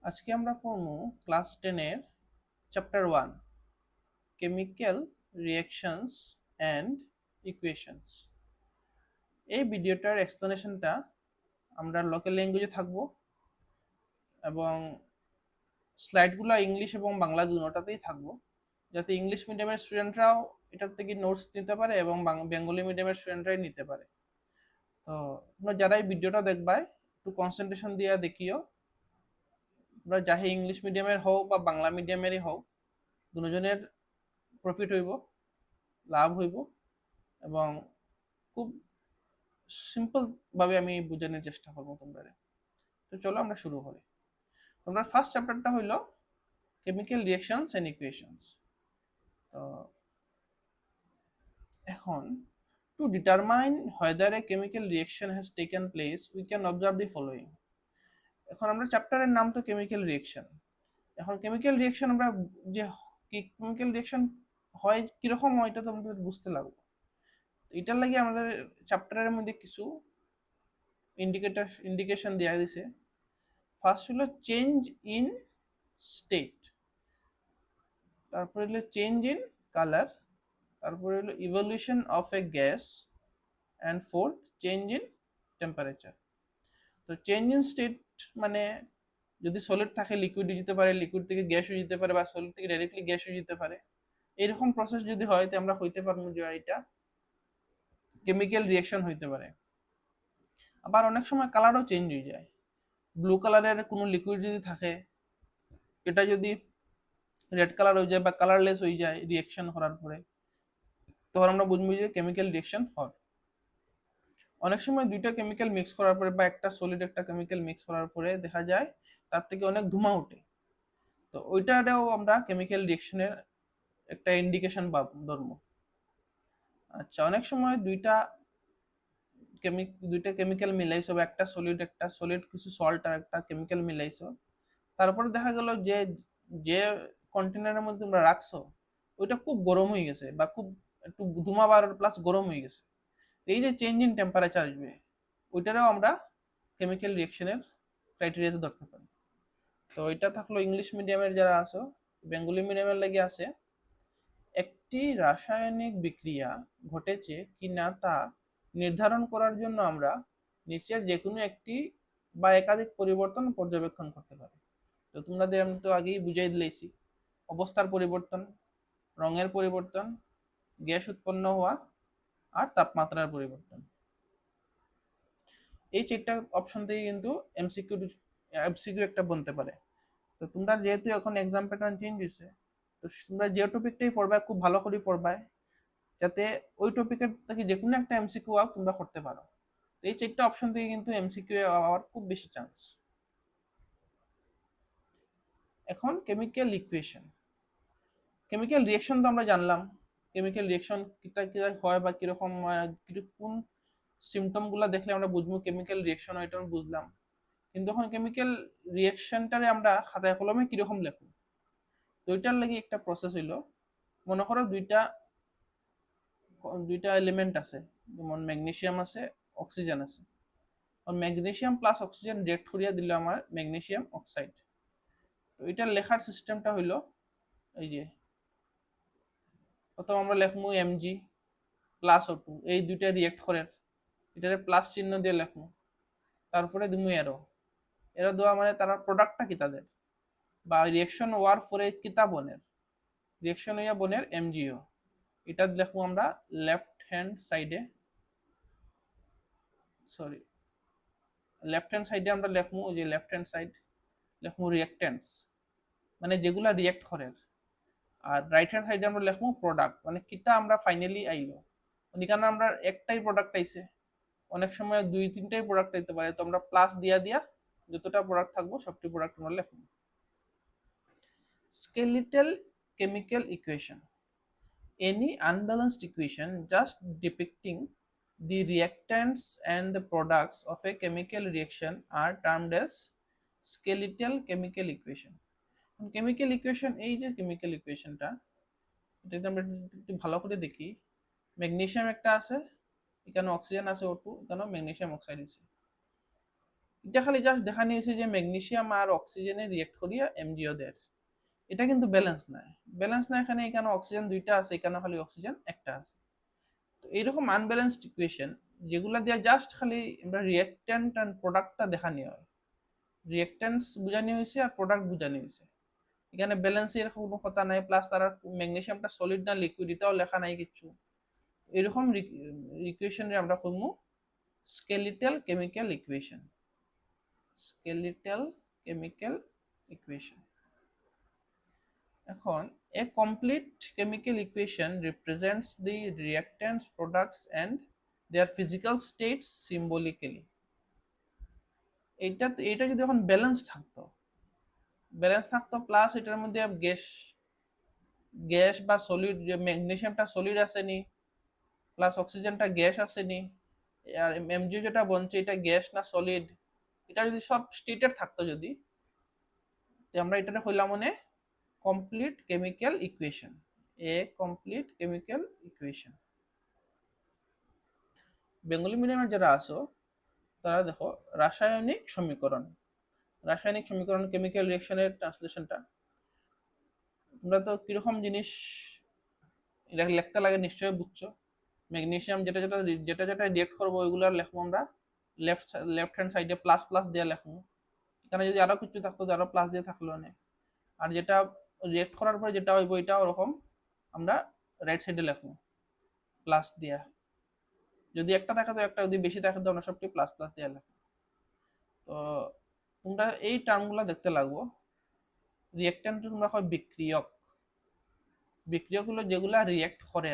আজকে আমরা পড়বো ক্লাস 10 এর chapter 1 chemical reactions and equations. এই ভিডিওটার এক্সপ্লেনেশনটা আমরা লোকাল ল্যাঙ্গুয়েজে থাকবো এবং স্লাইডগুলো ইংলিশ এবং বাংলা দুটোতেই থাকবো, যাতে ইংলিশ মিডিয়ামের স্টুডেন্টরাও এটার থেকে নোটস নিতে পারে এবং বেঙ্গলি মিডিয়ামের স্টুডেন্টরাই নিতে পারে। তো তোমরা যারা এই ভিডিওটা দেখবাই একটু কনসেন্ট্রেশন দিয়ে দেখিও, তোমরা যাহে ইংলিশ মিডিয়ামের হোক বা বাংলা মিডিয়ামেরই হোক, দুজনের প্রফিট হইব, লাভ হইব এবং খুব সিম্পল ভাবে আমি বোঝানোর চেষ্টা করবো তোমরা। তো চলো আমরা শুরু করি। তোমরা ফার্স্ট চ্যাপ্টারটা হইল কেমিক্যাল রিঅ্যাকশনস এন্ড ইকুয়েশনস। তো এখন to determine whether a chemical reaction has taken place we can observe the following। এখন আমরা চ্যাপ্টারের নাম তো কেমিক্যাল রিঅ্যাকশন। এখন কেমিক্যাল রিঅ্যাকশন আমরা যে কেমিক্যাল রিঅ্যাকশন হয় কিরকম হয় এটা তোমাদের বুঝতে লাগবে। এটার লাগে আমাদের চ্যাপ্টারের মধ্যে কিছু ইন্ডিকেশন দেওয়া দিছে। ফার্স্ট হলো চেঞ্জ ইন স্টেট, তারপরে হলো চেঞ্জ ইন কালার, তারপরে হলো evolution of A gas, and fourth change in temperature. তো চেঞ্জ ইন স্টেট মানে যদি সলিড থাকে লিকুইড হয়ে যেতে পারে, লিকুইড থেকে গ্যাস হয়ে যেতে পারে, বা সলিড থেকে ডাইরেক্টলি গ্যাস হয়ে যেতে পারে। এইরকম প্রসেস যদি হয় তো আমরা হইতে পারবো যে এটা কেমিক্যাল রিঅ্যাকশন হইতে পারে। আবার অনেক সময় কালারও চেঞ্জ হয়ে যায়। ব্লু কালারের কোনো লিকুইড যদি থাকে, এটা যদি রেড কালার হয়ে যায় বা কালারলেস হয়ে যায় রিঅ্যাকশন করার পরে, তখন আমরা বুঝবো যে কেমিক্যাল রিঅ্যাকশন হয়। অনেক সময় দুইটা কেমিক্যাল মিক্স করার পরে বা একটা সলিড একটা কেমিক্যাল মিক্স করার পরে দেখা যায় তার থেকে অনেক ধোঁয়া ওঠে, তো ওইটাও আমরা কেমিক্যাল রিঅ্যাকশনের একটা ইন্ডিকেশন বা ধর্ম। আচ্ছা, অনেক সময় দুইটা কেমিক্যাল মিলাইছো বা একটা সলিড কিছু সল্ট আর একটা কেমিক্যাল মিলাইছো, তারপরে দেখা গেল যে যে কন্টেনারের মধ্যে তোমরা রাখছো ওইটা খুব গরম হয়ে গেছে বা খুব একটু ধুমা বার প্লাস গরম হয়ে গেছে। এই যে চেঞ্জ ইন টেম্পারেচার আসবে, ওইটারও আমরা কেমিক্যাল রিঅ্যাকশনের ক্রাইটেরিয়াতে ধরতে পারি। তো এটা থাকলো ইংলিশ মিডিয়ামের যারা আছো। বেঙ্গলি মিডিয়ামের লাগে আছে একটি রাসায়নিক বিক্রিয়া ঘটেছে কিনা তা নির্ধারণ করার জন্য আমরা নিচের যে কোনো একটি বা একাধিক পরিবর্তন পর্যবেক্ষণ করতে পারি। তো তোমাদের আমি তো আগেই বুঝাই দিয়েছি, অবস্থার পরিবর্তন, রঙের পরিবর্তন, গ্যাস উৎপন্ন হওয়া আর তাপমাত্রার পরিবর্তন। এই চারটা অপশন থেকে কিন্তু এমসিকিউ একটা বনতে পারে। তো তোমরা যেহেতু এখন এক্সাম প্যাটার্ন চেঞ্জ হয়েছে, তো তোমরা যে টপিকটাই পড়বা খুব ভালো করে পড়বা, যাতে ওই টপিকের থেকে যে কোনো একটা এমসিকিউ তোমরা করতে পারো। তো এই চারটা অপশন থেকে কিন্তু এমসিকিউ হওয়ার খুব বেশি চান্স। এখন কেমিক্যাল ইকুয়েশন। কেমিক্যাল রিঅ্যাকশন তো আমরা জানলাম, কেমিক্যাল রিঅ্যাকশন কিতা কিতা হয় বা কিরকম কোন সিমটমগুলো দেখলে আমরা বুঝবো কেমিক্যাল রিঅ্যাকশন হয়, এটা আমরা বুঝলাম। কিন্তু এখন কেমিক্যাল রিঅ্যাকশনটারে আমরা খাতায় কলমে কিরকম লিখব, তো ওইটার লাগে একটা প্রসেস হইলো, মনে করো দুইটা দুইটা এলিমেন্ট আছে, যেমন ম্যাগনেসিয়াম আছে, অক্সিজেন আছে। ম্যাগনেসিয়াম প্লাস অক্সিজেন রিয়েক্ট করিয়া দিলে আমার ম্যাগনেসিয়াম অক্সাইড। তো এটার লেখার সিস্টেমটা হইলো এই যে, প্রথম আমরা লিখবো এমজি প্লাস ও2, এই দুইটা রিয়েক্ট করে এটারে প্লাস চিহ্ন দিয়ে লিখবো, তারপরে দিমু এরো। এরো দেওয়া মানে তারা প্রোডাক্টটা কি তাদের, বা রিয়েকশন হওয়ার পরে কিতা বনের, রিয়েকশন হইয়া বনের এমজিও। এটা লিখবো আমরা লেফট হ্যান্ড সাইডে, সরি লেফট হ্যান্ড সাইডে আমরা লিখবো যে লেফট হ্যান্ড সাইড লিখবো রিয়েক্টেন্টস, মানে যেগুলা রিয়েক্ট করে। আর রাইট হ্যান্ড সাইডে আমরা লিখবো প্রোডাক্ট, মানে কিতা আমরা ফাইনালি আইলো। এখানে আমরা একটাই প্রোডাক্ট আইছে, অনেক সময় দুই তিনটাই প্রোডাক্ট আইতে পারে, তো আমরা প্লাস দিয়া দিয়া যতটা প্রোডাক্ট থাকবো সবটি প্রোডাক্ট আমরা লিখবো। Skeletal chemical equation, any unbalanced equation just depicting the reactants and the products of a chemical reaction are termed as skeletal chemical equation। Chemical equation, এই যে কেমিক্যাল ইকুয়েশনটা, এটা যদি আমরা একটু ভালো করে দেখি, ম্যাগনেসিয়াম একটা আছে, এখানে অক্সিজেন আছে O2, এখানে ম্যাগনেসিয়াম অক্সাইড আছে। এটা খালি জাস্ট দেখানি হয়েছে যে ম্যাগনেসিয়াম আর অক্সিজেনে রিয়েক্ট করিয়া এমজিও দেয়। এটা কিন্তু ব্যালেন্স নাই, ব্যালেন্স না, এখানে এখানে অক্সিজেন দুইটা আছে, এখানে খালি অক্সিজেন একটা আছে। তো এইরকম আনব্যালেন্সড ইকুয়েশন যেগুলা দিয়ে জাস্ট খালি আমরা রিয়েক্ট্যান্ট অ্যান্ড প্রোডাক্টটা দেখানি হয়, রিয়েক্ট্যান্টস বুঝানি হয়েছে আর প্রোডাক্ট বুঝানি হয়েছে, এখানে ব্যালেন্সের কোনো কথা নাই, প্লাস তারা ম্যাগনেসিয়ামটা সলিড না লিকুইড এটাও লেখা নাই কিছু। এরকম ইকুয়েশনে আমরা করবো skeletal chemical equation, skeletal chemical equation. এখন a complete chemical equation represents the reactants, products and their physical states symbolically. এটা যদি এখন ব্যালেন্স থাকতো প্লাস এটার মধ্যে গ্যাস গ্যাস বা সলিড, ম্যাগনেসিয়ামটা সলিড আসেনি, প্লাস অক্সিজেনটা গ্যাস আসেনি, আর এমজিও যেটা বলছে এটা গ্যাস না সলিড, এটা যদি সব স্টেটেড থাকতো, যদি আমরা এটা হইলাম মানে কমপ্লিট কেমিক্যাল ইকুয়েশন, এ কমপ্লিট কেমিক্যাল ইকুয়েশন। বেঙ্গলি মিডিয়ামের যারা আসো তারা দেখো রাসায়নিক সমীকরণ, রাসায়নিক সমীকরণ কেমিক্যাল রিঅ্যাকশনের ট্রান্সলেশনটা তোমরা তো কিরকম জিনিস এটা লিখতে লাগে নিশ্চয়ই বুঝছো। ম্যাগনেসিয়াম যেটা যেটা যেটা যেটা রিয়েক্ট করবো ওইগুলো লিখবো আমরা লেফট হ্যান্ড সাইডে প্লাস প্লাস দিয়ে লিখবো, এখানে যদি আরো কিছু থাকতো আরো প্লাস দিয়ে থাকলো না, আর যেটা রিয়েক্ট করার পরে যেটা হইব এটা ওরকম আমরা রাইট সাইডে লিখবো প্লাস দিয়া, যদি একটা থাকে তো একটা, যদি বেশি থাকে তো আমরা সবটি প্লাস প্লাস দিয়ে লিখবো। তো তোমরা এই টার্মগুলো দেখতে লাগবো। রিয়েক্ট্যান্ট তোমরা হয় বিক্রিয়ক, বিক্রিয়ক হলো যেগুলা রিয়েক্ট করে,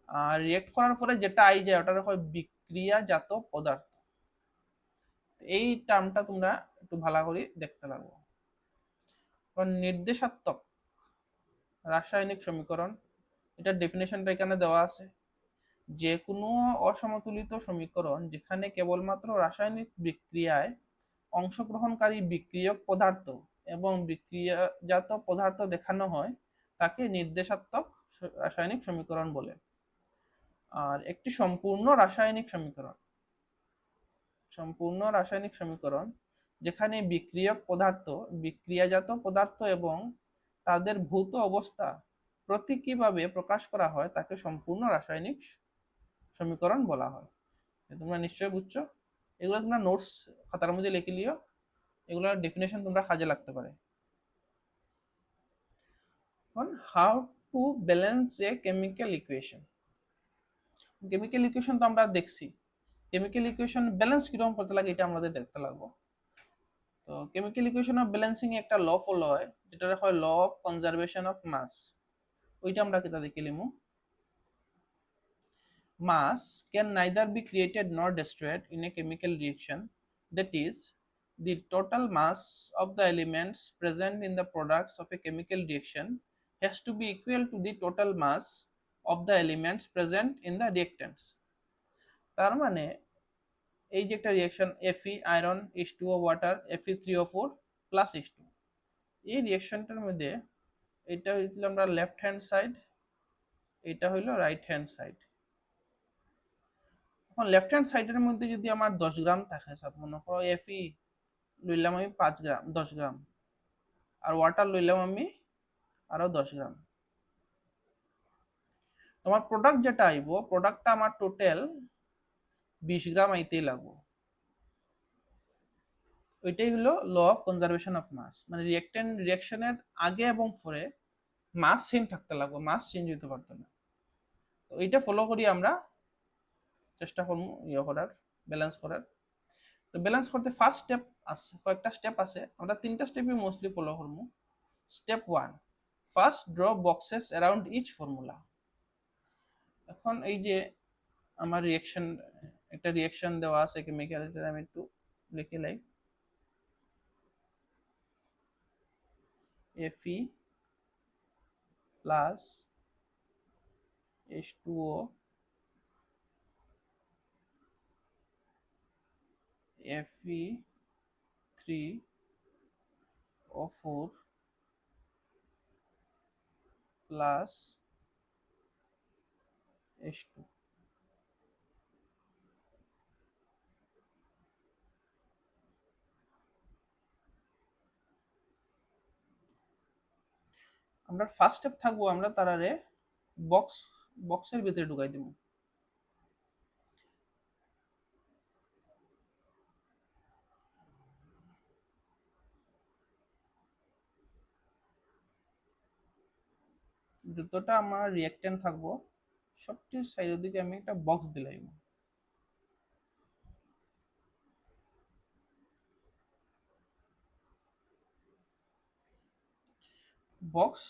আর রিয়েক্ট করার পরে যেটা আই যায় ওটার হয় বিক্রিয়াজাত পদার্থ। এই টার্মটা তোমরা একটু ভালো করে দেখতে লাগবো। নির্দেশাত্মক রাসায়নিক সমীকরণ, এটার ডেফিনেশনটা এখানে দেওয়া আছে, যে কোনো অসমতুলিত সমীকরণ যেখানে কেবলমাত্র রাসায়নিক বিক্রিয়ায় অংশগ্রহণকারী বিক্রিয়ক পদার্থ এবং বিক্রিয়াজাত পদার্থ দেখানো হয় তাকে নির্দেশাত্মক রাসায়নিক সমীকরণ বলে। আর একটি সম্পূর্ণ রাসায়নিক সমীকরণ, সম্পূর্ণ রাসায়নিক সমীকরণ যেখানে বিক্রিয়ক পদার্থ, বিক্রিয়াজাত পদার্থ এবং তাদের ভৌত অবস্থা প্রতীকীভাবে প্রকাশ করা হয় তাকে সম্পূর্ণ রাসায়নিক সমীকরণ বলা হয়। তোমরা নিশ্চয়ই বুঝছো, এগুলো তোমরা নোটস খাতার মধ্যে লিখে লিও, এগুলোর ডেফিনেশন তোমরা কাজে লাগতে পারে। এখন how to balance a chemical equation, chemical equation তো আমরা দেখছি, কেমিক্যাল ইকুয়েশন ব্যালেন্স কিরকম করতে লাগে এটা আমাদের দেখতে লাগবো। তো কেমিক্যাল ইকুয়েশন অফ ব্যালেন্সিং এ একটা ল ফলো হয় যেটা হয় law of conservation of mass, ওইটা আমরা কিতা দেখে লিমু। Mass can neither be created nor destroyed in a chemical reaction, that is, the total mass of the elements present in the products of a chemical reaction has to be equal to the total mass of the elements present in the reactants. তার মানে এই যে একটা reaction Fe iron H2O water Fe3O4 plus H2, এই রিঅ্যাকশনটার মধ্যে এটা হইলো আমরা লেফট হ্যান্ড সাইড, এটা হইলো রাইট হ্যান্ড সাইড। এখন লেফট হ্যান্ড সাইডের মধ্যে যদি আমার 10 গ্রাম থাকে, সব মনে করো Fe লইলাম আমি 5 গ্রাম 10 গ্রাম, আর ওয়াটার লইলাম আমি আরো 10 গ্রাম, তোমার প্রোডাক্ট যেটা আইব প্রোডাক্টটা আমার টোটাল 20 গ্রাম আইতেই লাগবো। ওইটাই হলো law of conservation of mass, মানে রিঅ্যাকশনের আগে এবং পরে মাস সেম থাকতে লাগবে, মাস চেঞ্জ হতে পারতো না। তো এইটা ফলো করি আমরা চেষ্টা করবো ইয়ে করার, ব্যালেন্স করার। তো ব্যালেন্স করতে ফার্স্ট স্টেপ আছে, কয়েকটা স্টেপ আছে, আমরা 3টা স্টেপই মোস্টলি ফলো করবো। Step 1, first draw boxes around each formula. এখন এই যে আমার রিঅ্যাকশন, একটা রিঅ্যাকশন দেওয়া আছে কেমিক্যাল, এটা আমি একটু লিখে লাই। Fe plus H2O Fe3O4 plus H2। আমরা ফার্স্ট স্টেপ থাকবো আমরা তারারে বক্সের ভিতরে ঢুকাই দিব। যতটা আমার রিঅ্যাক্ট্যান্ট থাকবো সবটির সাইডের দিকে আমি একটা বক্স দিলাম। বক্স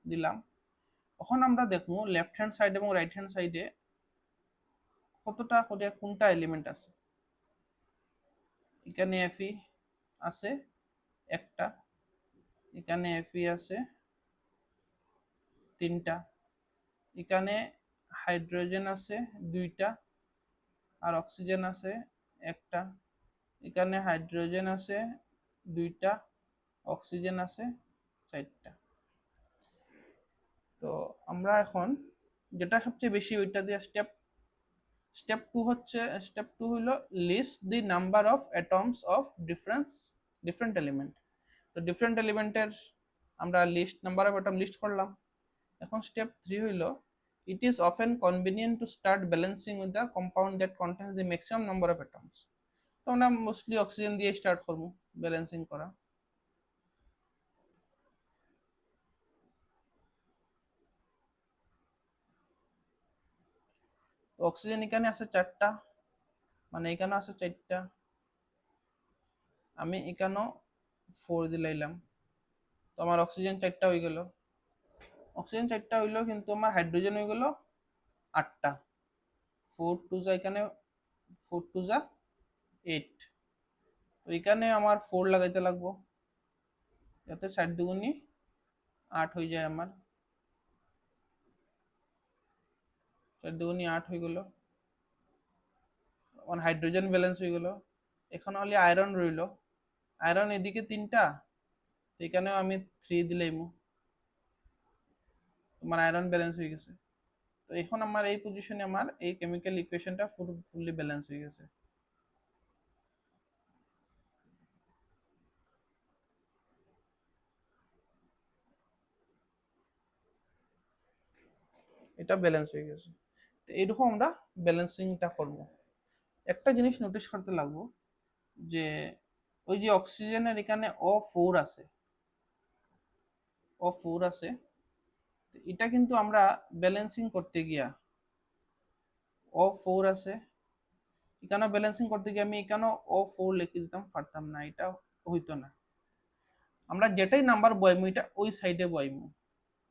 দিলাম। এখন আমরা দেখবো লেফট হ্যান্ড সাইড এবং রাইট হ্যান্ড সাইডে কতটা করে কোনটা এলিমেন্ট আছে। এখানে এফই আছে একটা, এখানে এফই আছে তিনটা, এখানে হাইড্রোজেন আছে দুইটা আর অক্সিজেন আছে একটা, এখানে হাইড্রোজেন আছে দুইটা, অক্সিজেন আছে চারটা। তো আমরা এখন যেটা সবচেয়ে বেশি ওইটা দিয়ে স্টেপ টু হচ্ছে, স্টেপ টু হলো list the number of atoms of different element. তো ডিফারেন্ট এলিমেন্টের আমরা নাম্বার অফ অ্যাটম লিস্ট করলাম। এখন স্টেপ থ্রি হইলো it is often convenient to start balancing with the compound that contains the maximum number of atoms. তো আমরা mostly oxygen দিয়ে start করবো ব্যালেন্সিং করা। তো অক্সিজেন এখানে আছে চারটা, মানে এখানে আছে চারটা, আমি এখানেও 4 দিলাইলাম। তো আমার অক্সিজেন চারটা হয়ে গেল। অক্সিজেন চারটা হইলো কিন্তু আমার হাইড্রোজেন হয়ে গেল আটটা। 4 টু যা এখানে 4 টু যা 8। তো এখানে আমার 4 লাগাইতে লাগবো যাতে 4 দুগুণি 8 হয়ে যায় আমার। 4 দুগুণি 8 হয়ে গেল। আমার হাইড্রোজেন ব্যালেন্স হয়ে গেল। এখন হলে আয়রন রইল। আয়রন এদিকে তিনটা, এখানেও আমি 3 দিলাইমু, তোমার আয়রন ব্যালেন্স হয়ে গেছে। তো এখন আমার এই পজিশনে আমার এই কেমিক্যাল ইকুয়েশনটা ফুললি ব্যালেন্স হয়ে গেছে। এটা ব্যালেন্স হয়ে গেছে। তো এইরকম আমরা ব্যালেন্সিংটা করব। একটা জিনিস নোটিস করতে লাগবো যে ওই যে অক্সিজেনের এখানে O4 আছে, O4 আছে, এটা কিন্তু আমরা ব্যালেন্সিং করতে গিয়া O4 আছে, এখানে ব্যালেন্সিং করতে গিয়ে আমি এখানেও O4 লিখে দিতাম, পারতাম না, এটা হইতো না। আমরা যেটাই নাম্বার বইমু এটা ওই সাইডে বইমু।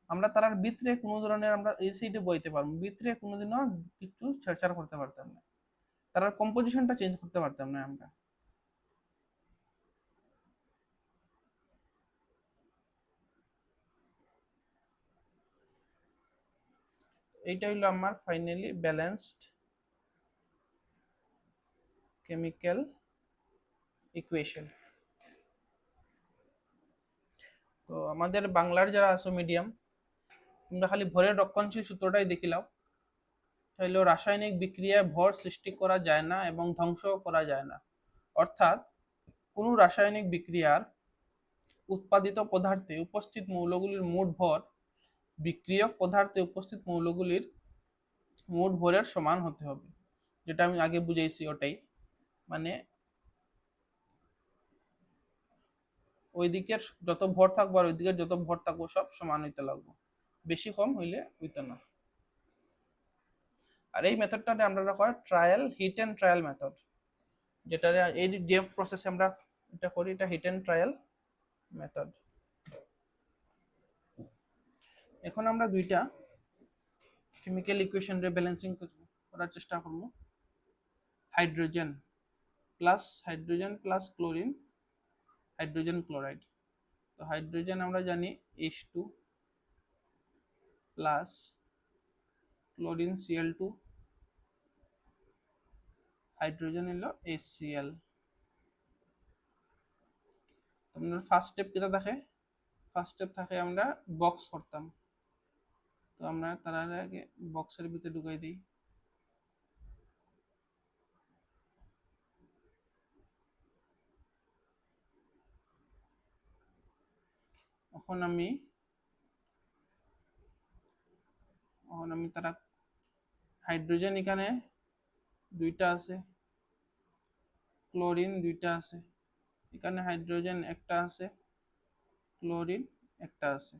আমরা তার ভিতরে কোনো ধরনের আমরা এই সাইডে বইতে পারবো, ভিতরে কোনোদিনও কিছু ছেড়ছাড় করতে পারতাম না, তার কম্পোজিশনটা চেঞ্জ করতে পারতাম না আমরা। এইটা হইলো আমার ফাইনালি ব্যালেন্সড কেমিক্যাল ইকুয়েশন। তো আমাদের বাংলার যারা আছো মিডিয়াম, তোমরা খালি ভরের রক্ষণশীল সূত্রটাই দেখিলাও, তাহলে রাসায়নিক বিক্রিয়ায় ভর সৃষ্টি করা যায় না এবং ধ্বংস করা যায় না। অর্থাৎ কোনো রাসায়নিক বিক্রিয়ার উৎপাদিত পদার্থে উপস্থিত মৌলগুলির মোট ভর বিক্রিয়ক পদার্থে উপস্থিত মৌলগুলির মোট ভরের সমান হতে হবে, যেটা আমি আগে বুঝাইছি ওটাই। মানে ওই দিকের যত ভর থাকবো আর ওই দিকের যত ভর থাকবো সব সমান হইতে লাগবো, বেশি কম হইলে হইতো না। আর এই মেথডটাতে আমরা রাখা trial, hit and trial method, যেটা এই যে প্রসেসে আমরা এটা করি এটা হিট অ্যান্ড ট্রায়াল মেথড। এখন আমরা দুইটা কেমিক্যাল ইকুয়েশন রে ব্যালেন্সিং করার চেষ্টা করব। Hydrogen plus chlorine, hydrogen chloride. তো হাইড্রোজেন আমরা জানি H2 plus chlorine Cl2, hydrogen হলো HCl। তোমাদের ফার্স্ট স্টেপ যেটা থাকে, ফার্স্ট স্টেপ থাকে আমরা বক্স করতাম। তো আমরা তার আগে বক্সের ভিতরে ঢুকাই দিই। এখন আমি এখন আমি তারা হাইড্রোজেন এখানে দুইটা আছে, ক্লোরিন দুইটা আছে, এখানে হাইড্রোজেন একটা আছে, ক্লোরিন একটা আছে।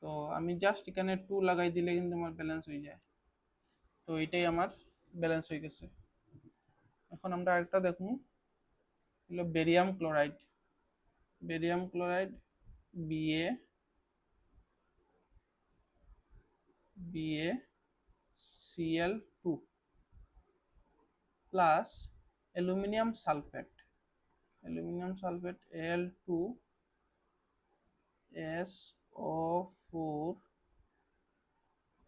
তো আমি জাস্ট এখানে 2 লাগাই দিলে কিন্তু আমার ব্যালেন্স হয়ে যায়। তো এটাই আমার ব্যালেন্স হয়ে গেছে। এখন আমরা আরেকটা দেখুন, হলো barium chloride. Barium chloride BA Cl2 plus aluminium sulphate, aluminium sulphate Al2 SO4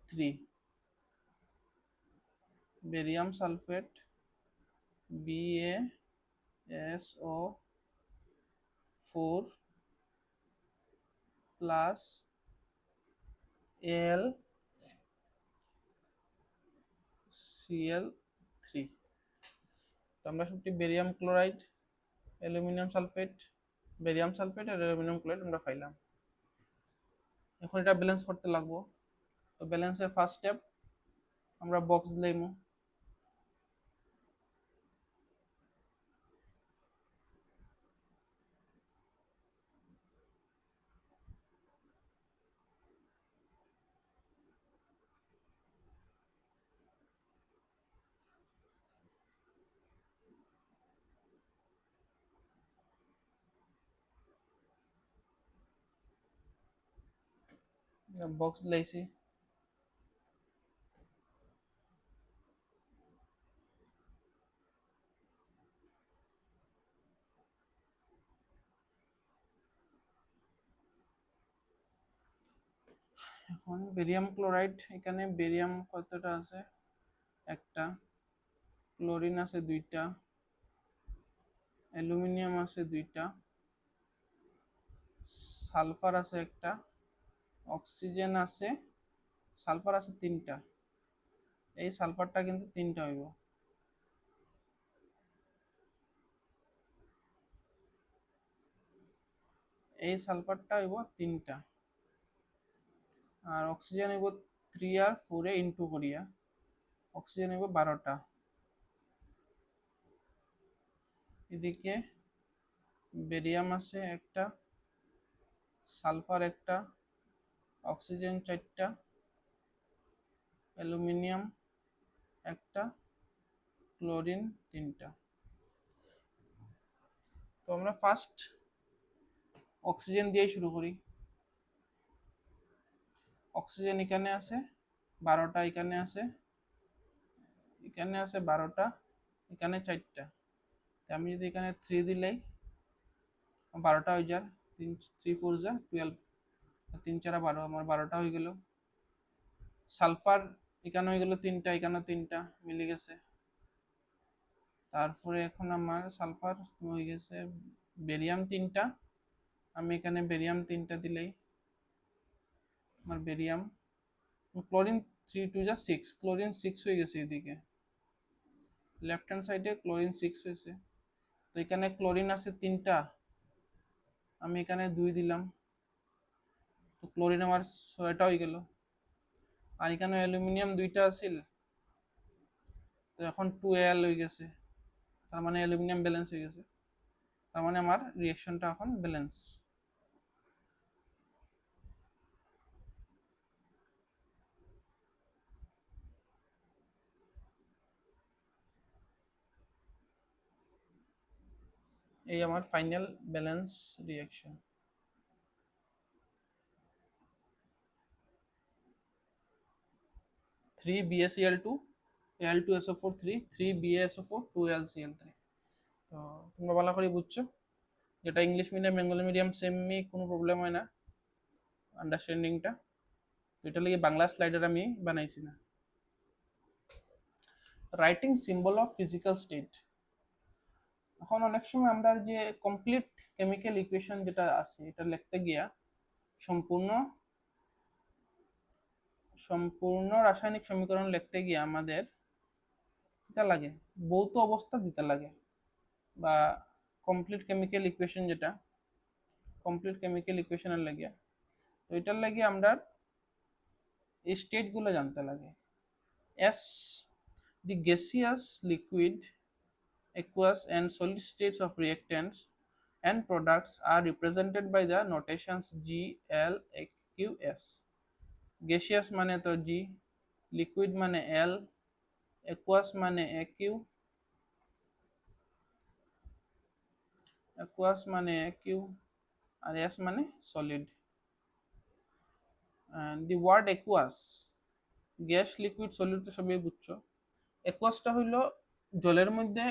3, barium sulphate BaSO4 plus AlCl3। তো আমরা সবটি barium chloride, aluminium sulphate, barium sulphate আর অ্যালুমিনিয়াম ক্লোরাইড আমরা পাইলাম। এখন এটা ব্যালেন্স করতে লাগবো। তো ব্যালেন্সের ফার্স্ট স্টেপ আমরা বক্স দিলাম, বক্স দিলাইছি। এখন বেরিয়াম ক্লোরাইড, এখানে বেরিয়াম কতটা আছে, একটা, ক্লোরিন আছে দুইটা, অ্যালুমিনিয়াম আছে দুইটা, সালফার আছে একটা, অক্সিজেন আছে, সালফার আছে তিনটা। এই সালফারটা কিন্তু তিনটা হইব, এই সালফারটা হইব তিনটা, আর অক্সিজেন হইব 3 আর 4 এ ইনটু করিয়া অক্সিজেন হইব 12টা। এদিকে বেরিয়াম আছে একটা, সালফার একটা, অক্সিজেন 4টা, অ্যালুমিনিয়াম একটা, ক্লোরিন 3টা। তো আমরা ফার্স্ট অক্সিজেন দিয়ে শুরু করি। অক্সিজেন এখানে আছে 12টা, এখানে আছে 12টা, এখানে 4টা। আমি যদি এখানে 3 দিলেই 12টা হয়ে যায়, 3 4 যা 12, 3 4 12, আমার 12টা হয়ে গেল। সালফার এখানে হয়ে গেল 3টা, এখানে 3টা মিলে গেছে। তারপরে এখন আমার সালফার হয়ে গেছে বেরিয়াম 3টা, আমি এখানে বেরিয়াম 3টা দিলেই আমার বেরিয়াম, ক্লোরিন 3 2 যা 6, ক্লোরিন 6 হয়ে গেছে। এদিকে লেফট হ্যান্ড সাইডে ক্লোরিন 6 হয়েছে। তো এখানে ক্লোরিন আছে 3টা, আমি এখানে 2 দিলাম, তো ক্লোরিন আমার 6টা হয়ে গেল। আর এখানে অ্যালুমিনিয়াম 2টা আছিল, তো এখন 2Al হয়ে গেছে, তার মানে অ্যালুমিনিয়াম ব্যালেন্স হয়ে গেছে, তার মানে আমার রিঅ্যাকশনটা এখন ব্যালেন্স। এই আমার final balance reaction. Three BaCl2 Al2SO4 3 3BaSO4 2AlCl3। তো তোমরা ভালো করে বুঝছো, যেটা ইংলিশ মিডিয়াম বেঙ্গলি মিডিয়াম সেমই, কোনো প্রবলেম হয় না আন্ডারস্ট্যান্ডিংটা। তো এটা লাগে বাংলা স্লাইডার আমি বানাইছি না। Writing symbol of physical state. এখন অনেক সময় আমরা যে কমপ্লিট কেমিক্যাল ইকুয়েশন যেটা আছে এটা লিখতে গিয়া সম্পূর্ণ রাসায়নিক সমীকরণ লিখতে গিয়ে আমাদের দিতে লাগে, ভৌত অবস্থা দিতে লাগে, বা কমপ্লিট কেমিক্যাল ইকুয়েশন, যেটা কমপ্লিট কেমিক্যাল ইকুয়েশনের লাগে। তো এটার লাগে আমরা এই স্টেটগুলো জানতে লাগে। S the gaseous, liquid, aqueous and solid states of reactants and products are represented by the notations G, L, Q, S. Gaseous মানে তো G, liquid মানে L, aqueous মানে AQ আর S মানে solid. And the word aqueous, gas, liquid, solid তো সবই বুঝছো। অ্যাকুয়াসটা হইল জলের মধ্যে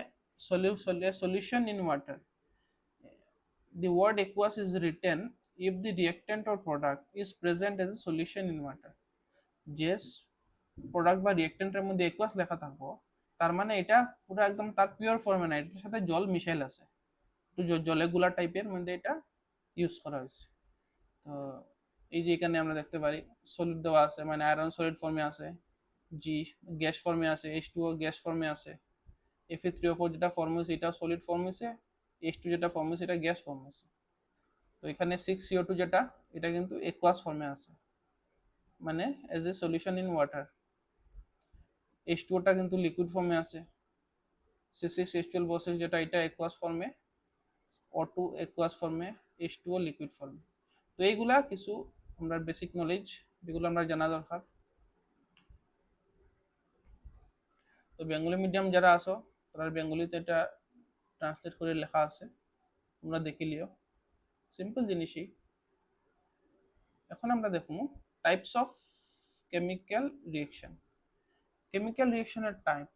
solution in water. The word aqueous is written if the reactant or product is present as a solution in water. যে product বা রিঅ্যাক্টেন্টের মধ্যে aqueous লেখা থাকবো, তার মানে এটা পুরো একদম তার পিওর ফর্মে না, এটার সাথে জল মিশাইল আছে, একটু জলে গুলা টাইপের মধ্যে এটা ইউজ করা হয়েছে। তো এই যে এখানে আমরা দেখতে পারি সলিড দেওয়া আছে, মানে আয়রন সলিড ফর্মে আছে, জি গ্যাস ফর্মে আছে, H2O গ্যাস ফর্মে আছে, Fe3O4 যেটা ফর্ম হয়েছে এটা সলিড ফর্ম হয়েছে, H2 যেটা ফর্ম হয়েছে এটা গ্যাস ফর্ম হয়েছে। তো এখানে 6CO2 যেটা এটা কিন্তু একুয়াস ফর্মে আছে, মানে as a solution in water. H2ওটা কিন্তু লিকুইড ফর্মে আছে, C6H12 যেটা এটা একুয়াস ফর্মে, O2 একুয়াস ফর্মে, H2O লিকুইড ফর্মে। তো এইগুলা কিছু আমরা বেসিক নলেজ যেগুলো আমরা জানা দরকার। তো বেঙ্গলি মিডিয়াম যারা আছো তারা বেঙ্গলিতে এটা ট্রান্সলেট করে লেখা আছে, তোমরা দেখে লিও, সিম্পল জিনিসই। এখন আমরা দেখব types of chemical reaction. Chemical রিঅ্যাকশনের টাইপ,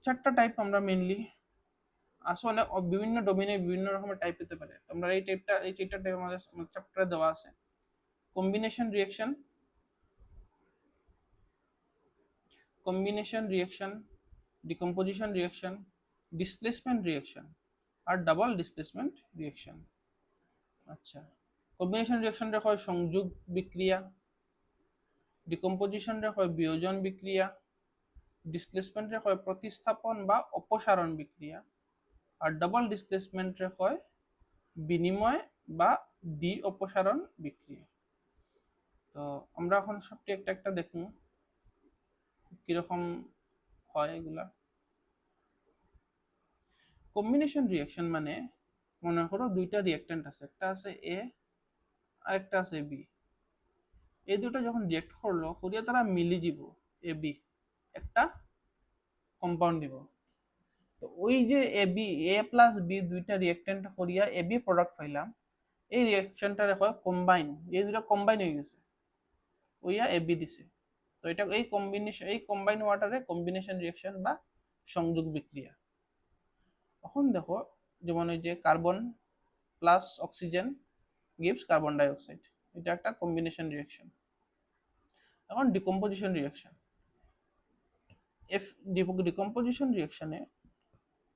চারটা টাইপ আমরা মেইনলি আসলে বিভিন্ন ডোমেইনে বিভিন্ন রকমের টাইপ হতে পারে। তোমরা এই চারটা টাইপ আমাদের চ্যাপ্টারে দেওয়া আছে। Combination reaction, decomposition reaction, displacement reaction আর ডাবল ডিসপ্লেসমেন্ট রিঅ্যাকশন। আচ্ছা, কম্বিনেশন রিঅ্যাকশন রে হয় সংযোগ বিক্রিয়া, ডিকম্পোজিশন রে হয় বিয়োজন বিক্রিয়া, ডিসপ্লেসমেন্ট রে হয় প্রতিস্থাপন বা অপসারণ বিক্রিয়া আর ডাবল ডিসপ্লেসমেন্ট রে হয় বিনিময় বা দ্বি অপসারণ বিক্রিয়া। তো আমরা এখন সবটি একটা একটা দেখব কিরকম হয় এগুলা। কম্বিনেশন রিঅ্যাকশন মানে মনে করো দুইটা রিঅ্যাক্ট্যান্ট আছে, একটা আছে এ আর একটা আছে বি। এই দুটো যখন রিঅ্যাক্ট করলো করিয়া তারা মিলি যাব এ বি, একটা কম্পাউন্ড দিব। তো ওই যে এ প্লাস বি দুইটা রিঅ্যাক্ট্যান্ট করিয়া এ বি প্রোডাক্ট পাইলাম, এই রিঅ্যাকশনটারে হয় কম্বাইন, এই দুটো কম্বাইন হয়ে গেছে ওইয়া এ বি দিছে। তো এটা এই কম্বাইন ওয়াটারে কম্বিনেশন রিঅ্যাকশন বা সংযোগ বিক্রিয়া। এখন দেখো যেমন ওই যে carbon plus oxygen gives carbon dioxide, এটা একটা কম্বিনেশন রিঅ্যাকশন। এখন ডিকম্পোজিশন রিঅ্যাকশন, ডিকম্পোজিশন রিঅ্যাকশনে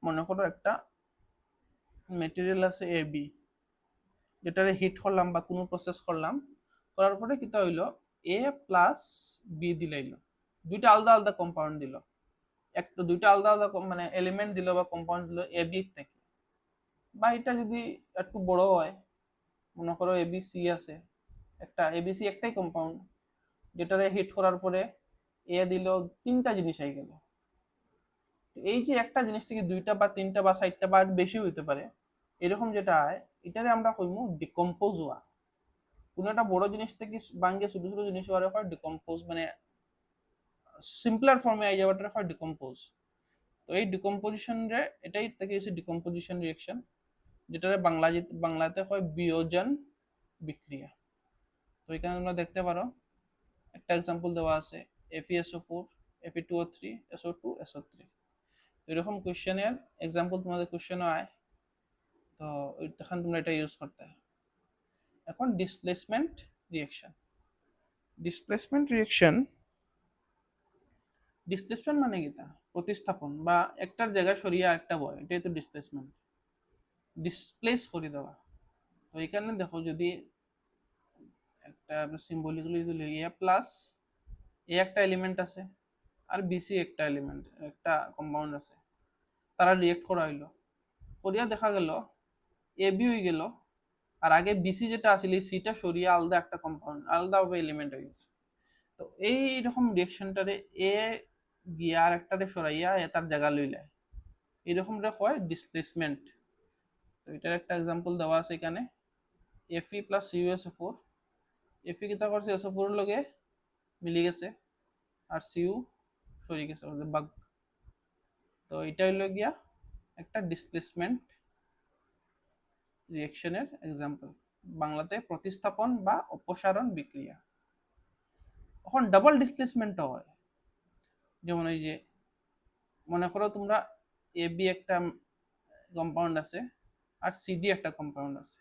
মনে করো একটা মেটেরিয়াল আছে এ বি, যেটারে হিট করলাম বা কোনো প্রসেস করলাম, করার পরে কিতা হইলো এ প্লাস বি দিলাইলো, দুইটা আলাদা আলাদা কম্পাউন্ড দিল, একটা দুইটা আলাদা আলাদা মানে এলিমেন্ট দিল বা কম্পাউন্ড দিল এ বি থেকে। বা এটা যদি একটু বড় হয়, মনে করো এবিসি আছে, একটা এবিসি একটাই কম্পাউন্ড, যেটারে হিট করার পরে এ দিল তিনটা জিনিস হয়ে গেল। এই যে একটা জিনিস থেকে দুইটা বা তিনটা বা চারটা বা বেশি হইতে পারে, এরকম যেটা হয় এটারে আমরা কইমু ডিকম্পোজ হওয়া। কোনো একটা বড় জিনিস থেকে ভাঙ্গে ছোট ছোট জিনিস হওয়ার হয় ডিকম্পোজ, মানে সিম্পলার ফর্মে আই যাওয়াটা হয় ডিকম্পোজ। তো এই ডিকম্পোজিশন রে এটাই থেকে হচ্ছে ডিকম্পোজিশন রিঅ্যাকশন, যেটারে বাংলাতে হয় বিয়োজন বিক্রিয়া। তো এখানে তোমরা দেখতে পারো একটা এক্সাম্পল দেওয়া আছে FeSO4, Fe2O3, SO2, SO3। এরকম কোশ্চেনের এক্সাম্পল তোমাদের কোশ্চেনও আয়, তো তখন তোমরা এটা ইউজ করতে। এখন ডিসপ্লেসমেন্ট রিঅ্যাকশন। ডিসপ্লেসমেন্ট মানে কিটা প্রতিস্থাপন বা একটার জায়গায় সরিয়ে আরেকটা বয়, এটাই তো ডিসপ্লেসমেন্ট, ডিসপ্লেস করে দেওয়া। তো এখানে দেখো যদি একটা সিম্বলিকলি দিলে এ প্লাস এ একটা এলিমেন্ট আছে আর বিসি একটা এলিমেন্ট একটা কম্পাউন্ড আছে, তারা রিয়েক্ট করা হইলো, করিয়া দেখা গেল এ বি হয়ে গেল আর আগে বিসি যেটা আছিল এই সিটা সরিয়ে আলাদা একটা কম্পাউন্ড আলাদাভাবে এলিমেন্ট হয়ে গেছে। তো এইরকম রিয়েকশনটারে এ গিয়া আর একটারে সরাইয়া তার জায়গা লইলে এইরকম হয় ডিসপ্লেসমেন্ট। তো এটার একটা এক্সাম্পল দেওয়া আছে এখানে, Fe প্লাস CuSO4, Fe কিতা করছে SO4 এর লগে মিলি গেছে আর Cu সরি গেছে বাগ। তো এটা হইল গিয়া একটা ডিসপ্লেসমেন্ট রিয়েকশনের এক্সাম্পল, বাংলাতে প্রতিস্থাপন বা অপসারণ বিক্রিয়া। এখন ডাবল ডিসপ্লেসমেন্টও হয়, যেমন এই যে মনে করো তোমরা AB একটা কম্পাউন্ড আছে আর CD একটা কম্পাউন্ড আছে,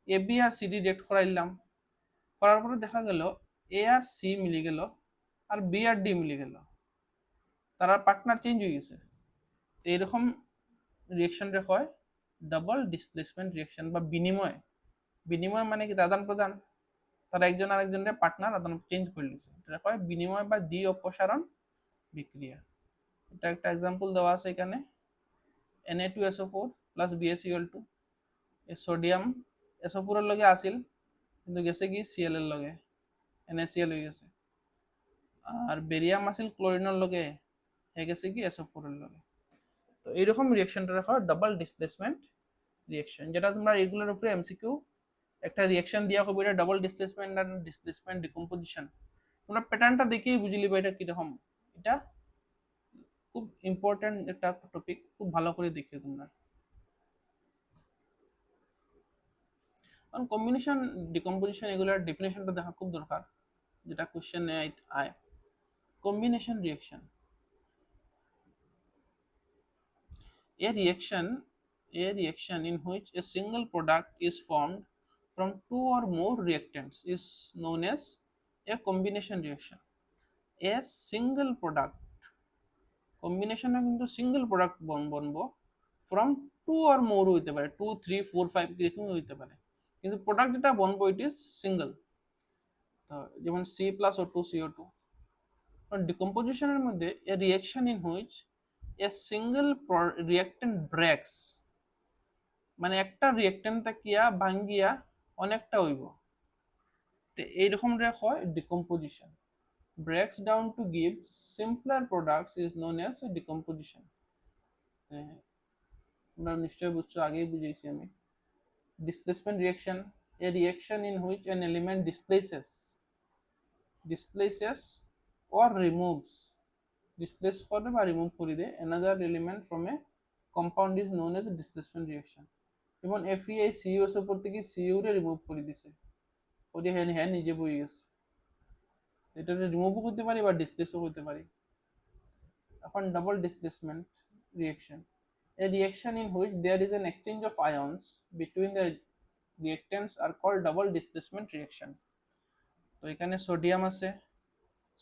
AB আর CD রিয়েক্ট করাইলাম, করার পরে দেখা গেল A আর C মিলে গেল আর B আর D মিলে গেল, তারা পার্টনার চেঞ্জ হয়ে গেছে। তো এরকম রিয়েকশন রে হয় ডাবল ডিসপ্লেসমেন্ট রিয়েকশন বা বিনিময়। বিনিময় মানে কি আদান প্রদান, তারা একজন আরেকজনের পার্টনার আদান চেঞ্জ করে দিয়েছে, এটা হয় বিনিময় বা দ্বি অপসারণ বিক্রিয়া। এটা একটা এক্সাম্পল দেওয়া আছে এখানে, Na2SO4 plus BaCl2, sodium SO4 এর লগে আসিল কিন্তু গেছে কি Cl এর লগে, NaCl হয়ে গেছে। আর বেরিয়াম আসিল ক্লোরিনের লগে, হয়ে গেছে কি SO4 এর লগে। তো এইরকম রিয়েকশনটা হয় ডাবল ডিসপ্লেসমেন্ট রিয়েকশন, যেটা তোমরা রেগুলার উপরে এমসিকিউ একটা রিয়েকশন দিয়া হবে এটা ডাবল ডিসপ্লেসমেন্ট আর ডিসপ্লেসমেন্ট ডিকম্পোজিশন, তোমরা প্যাটার্নটা দেখেই বুঝে লিবা এটা কিরকম। এটা খুব ইম্পর্টেন্ট একটা টপিক, খুব ভালো করে দেখে তোমরা। কারণ কম্বিনেশন ডিকম্পোজিশন এগুলোর ডেফিনেশনটা দেখা খুব দরকার, যেটা কোশ্চেনে আয়। Combination reaction, a reaction in which a single product is formed from two or more reactants is known as a combination reaction. A single product, কম্বিনেশনে কিন্তু সিঙ্গেল প্রোডাক্ট বনবো ফ্রম টু আর মোর হইতে পারে, 2 3 4 5 এরকম হইতে পারে, কিন্তু প্রোডাক্ট যেটা বনবো ইট ইজ সিঙ্গেল। যেমন C+O2CO2। ডিকম্পোজিশনের মধ্যে a reaction in which a single reactant breaks, মানে একটা রিয়াক্টেন্ট কিয়া ভাঙ্গিয়া অনেকটা হইব, তো এইরকম রেক হয় decomposition. breaks down to give simpler products is known as a decomposition. তোমরা নিশ্চয়ই বুঝছো, আগেই বুঝিয়েছি আমি। displacement reaction, a reaction in which an element displaces or removes, displace করে বা রিমুভ করে দেয় another element from a compound is known as a displacement reaction. যেমন FeI CuSO পর থেকে Cu রে রিমুভ করে দিছে, ওরে হ্যাঁ নিজে বই গেছে, এটা রিমুভও করতে পারি বা ডিসপ্লেসও করতে পারি। এখন double displacement reaction, a reaction in which there is an exchange of ions between the reactants are called double displacement reaction. তো এখানে সোডিয়াম আছে,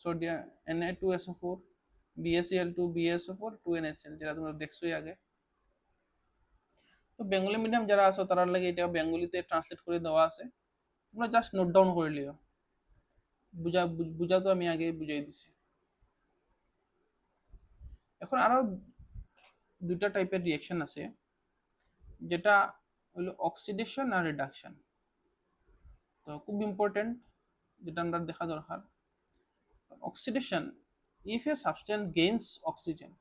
sodium Na2SO4 BaCl2 BaSO4 2NaCl, যেটা তোমরা দেখছোই আগে। তো বেঙ্গলি মিডিয়াম যারা আছো তারা লাগে এটা বেঙ্গলিতে ট্রান্সলেট করে দেওয়া আছে, তোমরা জাস্ট নোট ডাউন করে লিও, বুঝা তো আমি আগে বুঝাই দিছি। এখন আরো দুটা টাইপের রিয়েকশন আছে, যেটা হলো অক্সিডেশন আর রিডাকশন। তো খুব ইম্পর্টেন্ট, যেটা আমরা দেখা দরকার। Oxidation, if a substance gains oxygen,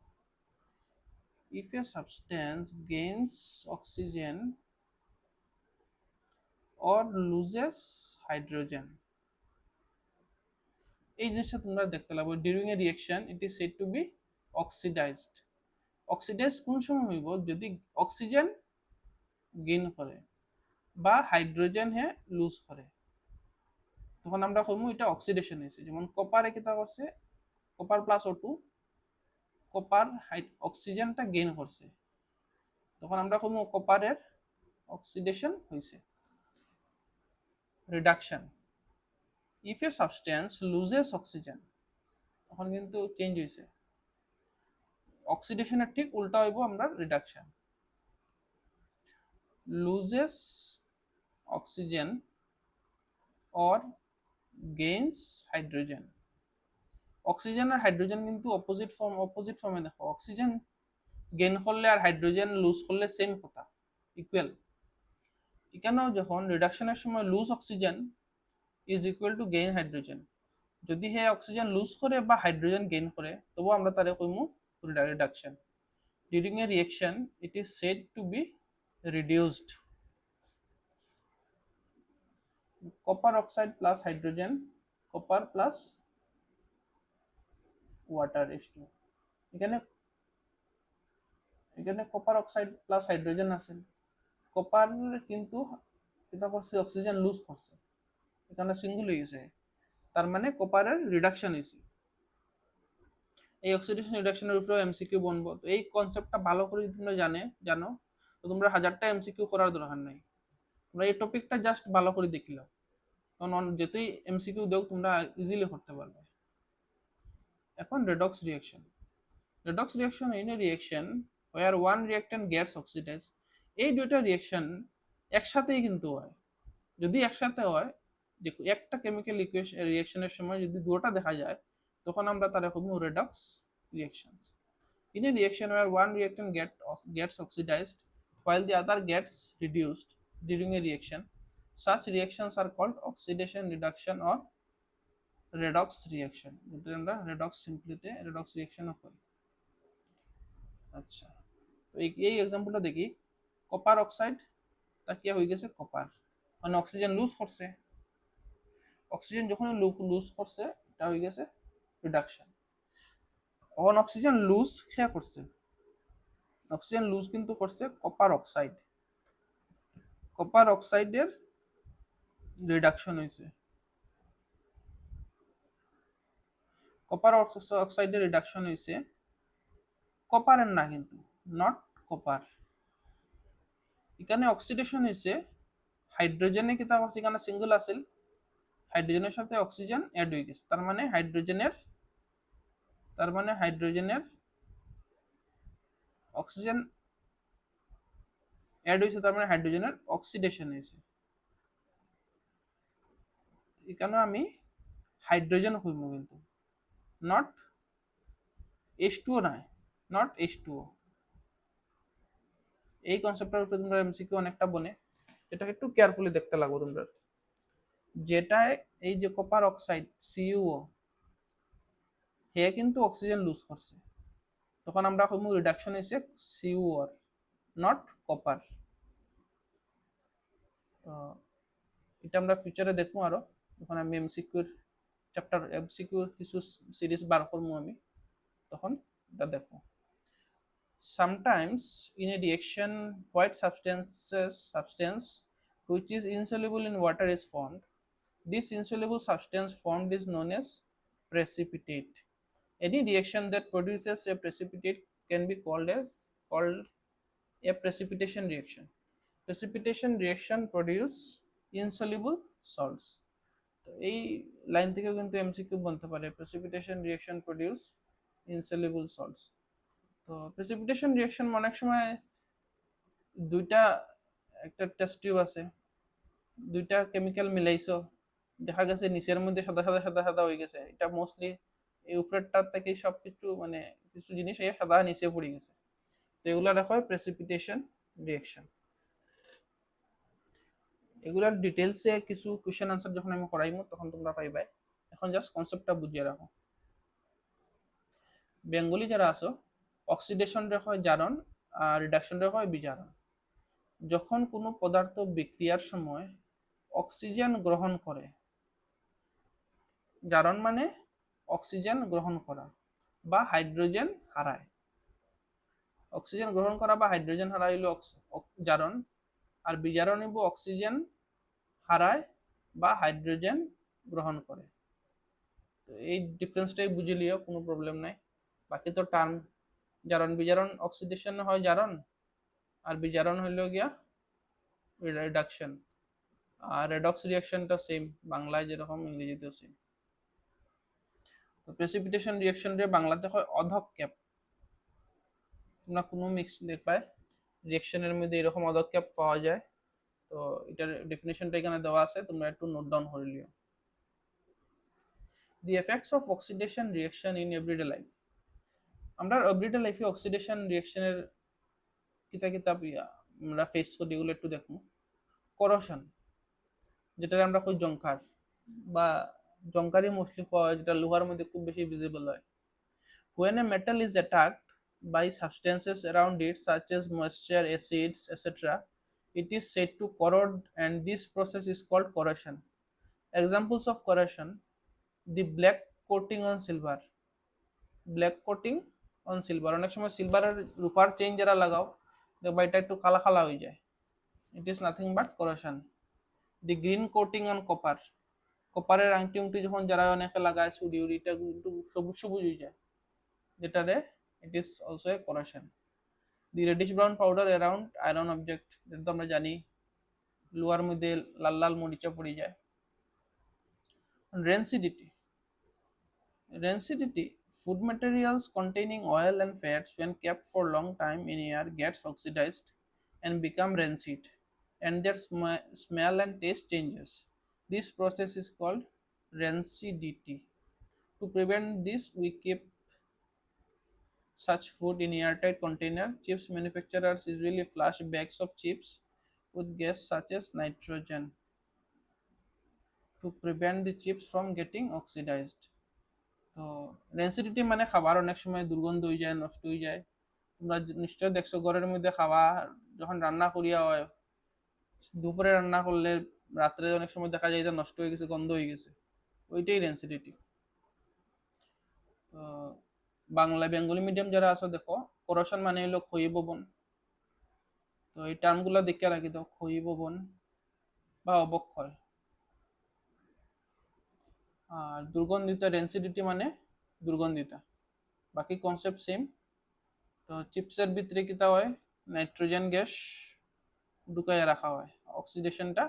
if a substance gains oxygen or loses hydrogen, এই জিনিসটা তোমরা দেখতে লাগবে during a reaction it is said to be oxidized. Oxidize কোন সময় হইব, যদি অক্সিজেন গেইন করে বা হাইড্রোজেন হে লুজ করে, তখন আমরা কইমু এটা অক্সিডেশন হয়েছে। যেমন কপারে কিতা করছে, কপার প্লাস O2, কপার অক্সিজেনটা গেইন করছে, তখন আমরা কইমু কপারের অক্সিডেশন হয়েছে। Reduction, if a substance loses oxygen, তখন কিন্তু চেঞ্জ হয়েছে, অক্সিডেশনের ঠিক উল্টা হইব আমরা reduction. Loses oxygen or gains hydrogen, oxygen আর হাইড্রোজেন কিন্তু অপোজিট ফর্মে দেখো, অক্সিজেন গেইন করলে আর হাইড্রোজেন লুজ করলে সেম কথা, এখানেও যখন রিডাকশনের সময় lose oxygen is equal to gain hydrogen, যদি হে অক্সিজেন লুজ করে বা হাইড্রোজেন গেইন করে তবু আমরা তারে কইমু reduction. During a reaction it is said to be reduced. Copper oxide plus hydrogen, copper plus water H2, এখানে এখানে কপার অক্সাইড প্লাস হাইড্রোজেন আছে, কপার কিন্তু এটা করছে অক্সিজেন লুজ করছে, এখানে সিঙ্গল হয়ে গেছে, তার মানে কপারের রিডাকশন হয়েছে। এই অক্সিডেশন রিডাকশনের উপরে এমসিকিউ বনবো, তো এই কনসেপ্টটা ভালো করে যদি তোমরা জানো তো তোমরা 1000টা এমসিকিউ করার দরকার নাই, তোমরা এই টপিকটা জাস্ট ভালো করে দেখিল, কারণ যতই এমসিকিউ দেও তোমরা ইজিলি করতে পারবে। এখন redox reaction. Redox reaction in a reaction where one reactant gets oxidized, এই দুইটা রিঅ্যাকশন একসাথেই কিন্তু হয়। যদি একসাথে হয়, যে একটা কেমিক্যাল রিঅ্যাকশনের সময় যদি দুটোটা দেখা যায় তখন আমরা তারা বলবো redox reactions. In a reaction where one reactant gets oxidized while the other gets reduced during a reaction, such reactions are called oxidation reduction or redox reaction, যেটা আমরা রেডক্স সিম্পলিতে রেডক্স রিঅ্যাকশনও করি। আচ্ছা, তো এই এক্সাম্পলটা দেখি, কপার অক্সাইড তা কি হয়ে গেছে, কপার মানে অক্সিজেন লুজ করছে, অক্সিজেন যখন লুজ করছে এটা হয়ে গেছে রিডাকশন। অন অক্সিজেন লুজ খেয়া করছে, অক্সিজেন লুজ কিন্তু করছে কপার অক্সাইড, কপার অক্সাইডের রিডাকশন হয়েছে, কপার অক্সাইডের রিডাকশন হয়েছে, কপারের না কিন্তু, নট কপার। এখানে অক্সিডেশন হয়েছে হাইড্রোজেনে কিতা করছে, এখানে সিঙ্গল আছিল, হাইড্রোজেনের সাথে অক্সিজেন অ্যাড হয়ে গেছে, তার মানে হাইড্রোজেনের অক্সিজেন অ্যাড হয়েছে, তার মানে হাইড্রোজেনের অক্সিডেশন হয়েছে। এখানে আমি হাইড্রোজেন খুঁজবো কিন্তু নট H2O নয়, নট H2O। এই কনসেপ্টের উপরে তোমরা এমসিকিউ অনেকটা বনে, এটাকে একটু কেয়ারফুলি দেখতে লাগবে তোমরা। যেটা এই যে কপার অক্সাইড CuO, হে কিন্তু অক্সিজেন লুজ করছে, তখন আমরা কইমু রিডাকশন হইছে CuO নট কপার। তো এটা আমরা ফিউচারে দেখবো আরো, যখন আমি এমসিকিউর কিছু সিরিজ বার করবো আমি, তখন এটা দেখবো। Sometimes in a reaction white substance which is insoluble in water is formed. This insoluble substance formed is known as precipitate. Any reaction that produces a precipitate can be called a precipitation reaction. Precipitation reaction produce insoluble salts. তো এই line থেকে কিন্তু MCQ বলতে পারে, precipitation reaction produce insoluble salts। তো precipitation reaction অনেক সময় দুইটা, একটা টেস্ট টিউব আছে, দুইটা কেমিক্যাল মিলাইছো, দেখা গেছে নিচের মধ্যে সাদা সাদা সাদা সাদা হয়ে গেছে, এটা মোস্টলি এই উপরেরটার থেকে সব কিছু মানে কিছু জিনিস এই সাদা নিচে পড়ে গেছে, তো এগুলা দেখা হয় প্রেসিপিটেশন রিঅ্যাকশন। এগুলার ডিটেলসে কিছু কোশ্চেন আনসার যখন আমি করাইমু তখন তোমরা পাইবাই, এখন জাস্ট কনসেপ্টটা বুঝিয়ে রাখো। বেঙ্গলি যারা আছো, অক্সিডেশন রেখা হয় জারণ আর রিডাকশন রেখা হয় বিজারণ। যখন কোনো পদার্থ বিক্রিয়ার সময় অক্সিজেন গ্রহণ করে, জারণ মানে অক্সিজেন গ্রহণ করা বা হাইড্রোজেন হারায়, অক্সিজেন গ্রহণ করা বা হাইড্রোজেন হারায় হইল জারণ, আর বিজারণ হইব অক্সিজেন হারায় বা হাইড্রোজেন গ্রহণ করে। তো এই ডিফারেন্সটাই বুঝে লিও, কোনো প্রবলেম নাই, বাকি তো টার্ম। জারণ বিজারণ অক্সিডেশন হয় জারণ, আর বিজারণ হইল গিয়া রিডাকশন, আর রেডক্স রিঅ্যাকশনটা সেম, বাংলায় যেরকম ইংরেজিতেও সেম। তো প্রেসিপিটেশন রিঅ্যাকশন রে বাংলাতে হয় অধঃক্ষেপ। তোমরা কোনো মিক্স দেখবাই রিঅ্যাকশনের মধ্যে এরকম অধঃক্ষেপ পাওয়া যায়, তো এটার ডেফিনেশনটা এখানে দেওয়া আছে, তোমরা একটু নোট ডাউন করে লিও। The effects of oxidation reaction in everyday life. আমরা এভরিডে লাইফে অক্সিডেশন রিঅ্যাকশনের কিতা কিতা আমরা ফেস করি এগুলো একটু দেখবো। করোশন, যেটা আমরা কই জংকার বা জংকারই মোস্টলি হয়, যেটা লোহার মধ্যে খুব বেশি ভিজিবল হয়। When a metal is attacked by substances around it, such as moisture, acids, etc., it is said to corrode, and this process is called corrosion. Examples of corrosion: the black coating on silver. Black coating on silver, অনেক সময় সিলভারের রূপার chain যারা লাগাও দেখবা এটা একটু কালা কালা হয়ে যায়, it is nothing but corrosion. The green coating on copper, কপারের আংটি উংটি যখন যারা অনেকে লাগায় সুডি উড়িটা কিন্তু সবুজ সবুজ হয়ে যায়, যেটারে it is also a corrosion. The reddish brown powder around iron object, যেটা তো আমরা জানি লোহার মধ্যে লাল লাল মরিচা পড়ে যায়। রেন্সিডিটি, rancidity, food materials containing oil and fats when kept for long time in air gets oxidized and become rancid, and their smell and taste changes. This process is called rancidity. To prevent this, we keep such food in airtight container. Chips manufacturers usually flush bags of chips with gas such as nitrogen to prevent the chips from getting oxidized. তো রেন্সিডিটি মানে খাবার অনেক সময় দুর্গন্ধ হয়ে যায়, নষ্ট হয়ে যায়। তোমরা নিশ্চয় দেখছো ঘরের মধ্যে খাওয়া যখন রান্না করিয়া হয়, দুপুরে রান্না করলে রাত্রে অনেক সময় দেখা যায় এটা নষ্ট হয়ে গেছে, গন্ধ হয়ে গেছে, ওইটাই রেন্সিডিটি। তো বাংলা বেঙ্গলি মিডিয়াম যারা আছো দেখো, করোশন মানে হলো ক্ষয়ী ভবন। তো এই টার্মগুলো দেখে রাখি তো, ক্ষয়ী ভবন বা অবক্ষয়। আর দুর্গন্ধিত, রেন্সিডিটি মানে দুর্গন্ধিতা। বাকি কনসেপ্ট সেম। তো চিপসের ভিতরে কিতা হয়, নাইট্রোজেন গ্যাস ঢুকাইয়া রাখা হয়, অক্সিডেশনটা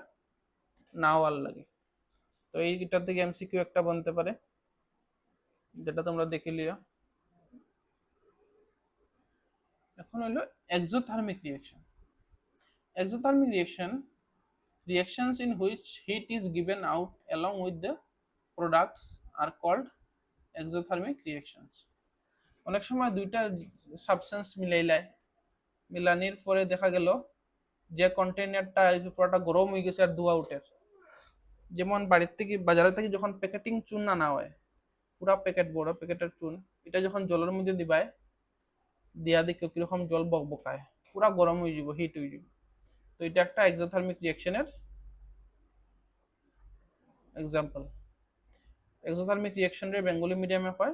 না হওয়ার লাগে। তো এইটা থেকে এমসিকিউ একটা বনতে পারে, যেটা তোমরা দেখে লিও। এখন হলো exothermic reaction. Exothermic reactions in which heat is given out along with the products are called exothermic reactions. অনেক সময় দুইটা সাবস্টেন্স মিলাইলাই, মিলানির পরে দেখা গেল যে কন্টেইনারটা পুরোটা গরম হয়ে গেছে আর ধোয়া উঠে। যেমন বাড়ির থেকে বাজারের থেকে যখন প্যাকেটিং চুন আনা হয়, পুরা প্যাকেট বড় প্যাকেটের চুন, এটা যখন জলের মধ্যে দিবাই, দিয়া দেখো কিরকম জল বকবকায়, পুরা গরম হয়ে যাব, হিট হয়ে যাব। তো এটা একটা এক্সোথার্মিক রিঅ্যাকশনের এক্সাম্পল। এক্সোথার্মিক রিঅ্যাকশনের বেঙ্গলি মিডিয়ামে হয়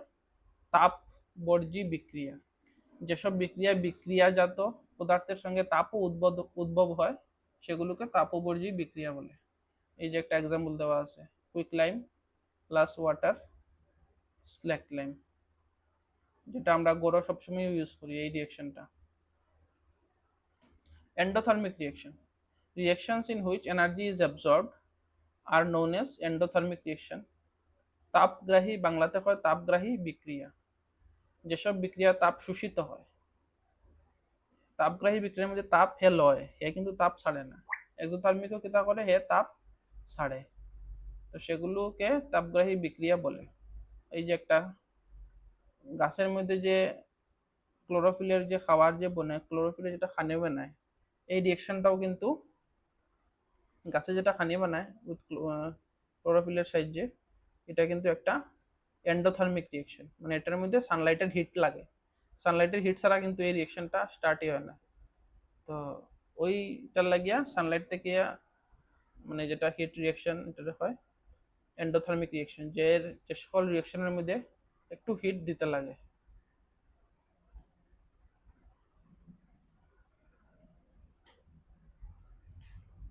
তাপ বর্জি বিক্রিয়া। যেসব বিক্রিয়াজাত পদার্থের সঙ্গে তাপও উদ্ভব হয় সেগুলোকে তাপবর্জী বিক্রিয়া বলে। এই যে একটা এক্সাম্পল দেওয়া আছে, quick lime plus water slack lime, যেটা আমরা গড় সবসময় ইউজ করি এই রিঅ্যাকশনটা। Endothermic reaction, reactions in which energy is absorbed are known as endothermic reaction. তাপগ্রাহী, বাংলাতে হয় তাপগ্রাহী বিক্রিয়া। যেসব বিক্রিয়া তাপ শোষিত হয়, তাপগ্রাহী বিক্রিয়ার মধ্যে তাপ হে লয়, হে কিন্তু তাপ ছাড়ে না। এক্সোথার্মিকও কিতা করে, হে তাপ ছাড়ে, তো সেগুলোকে তাপগ্রাহী বিক্রিয়া বলে। এই যে একটা গাছের মধ্যে যে ক্লোরোফিলের যে খাবার যে বনে, ক্লোরোফিলের যেটা খানি বানায়, এই রিঅ্যাকশনটাও কিন্তু গাছে যেটা খানি বানায় উইথ ক্লোরোফিলের সাহায্যে, এটা কিন্তু একটা এন্ডোথার্মিক রিঅ্যাকশন, মানে এটার মধ্যে সানলাইটের হিট লাগে, সানলাইটের হিট ছাড়া কিন্তু এই রিঅ্যাকশনটা স্টার্টই হয় না। তো ওইটার লাগিয়া সানলাইট থেকে মানে যেটা হিট রিঅ্যাকশন, এটা হয় এন্ডোথার্মিক রিঅ্যাকশন, যে সকল রিঅ্যাকশনের মধ্যে একটু হিট দিতে লাগে।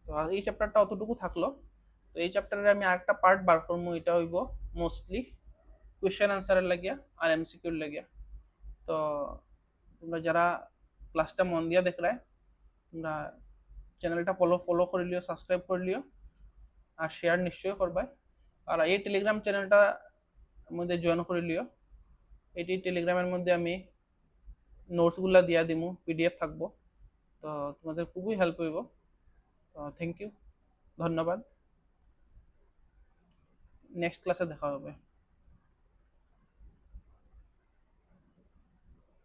তো এই চ্যাপ্টারটা অতটুকু থাকলো। তো এই চ্যাপ্টারে আমি আরেকটা পার্ট বার করবো, এটা হইব মোস্টলি কোয়েশ্চেন আনসারের লাগিয়া আর এমসিকিউর লাগিয়া। তো তোমরা যারা ক্লাসটা মন দিয়া দেখলে, তোমরা চ্যানেলটা ফলো করে লিও, সাবস্ক্রাইব করে লিও, আর শেয়ার নিশ্চয়ই করবে। আর এই টেলিগ্রাম চ্যানেলটা মধ্যে জয়েন করে লিও। এটি টেলিগ্রামের মধ্যে আমি নোটসগুলো দিয়া দিমু, পিডিএফ থাকবো, তো তোমাদের খুবই হেল্প হইব। তো থ্যাংক ইউ, ধন্যবাদ। নেক্সট ক্লাসে দেখা হবে।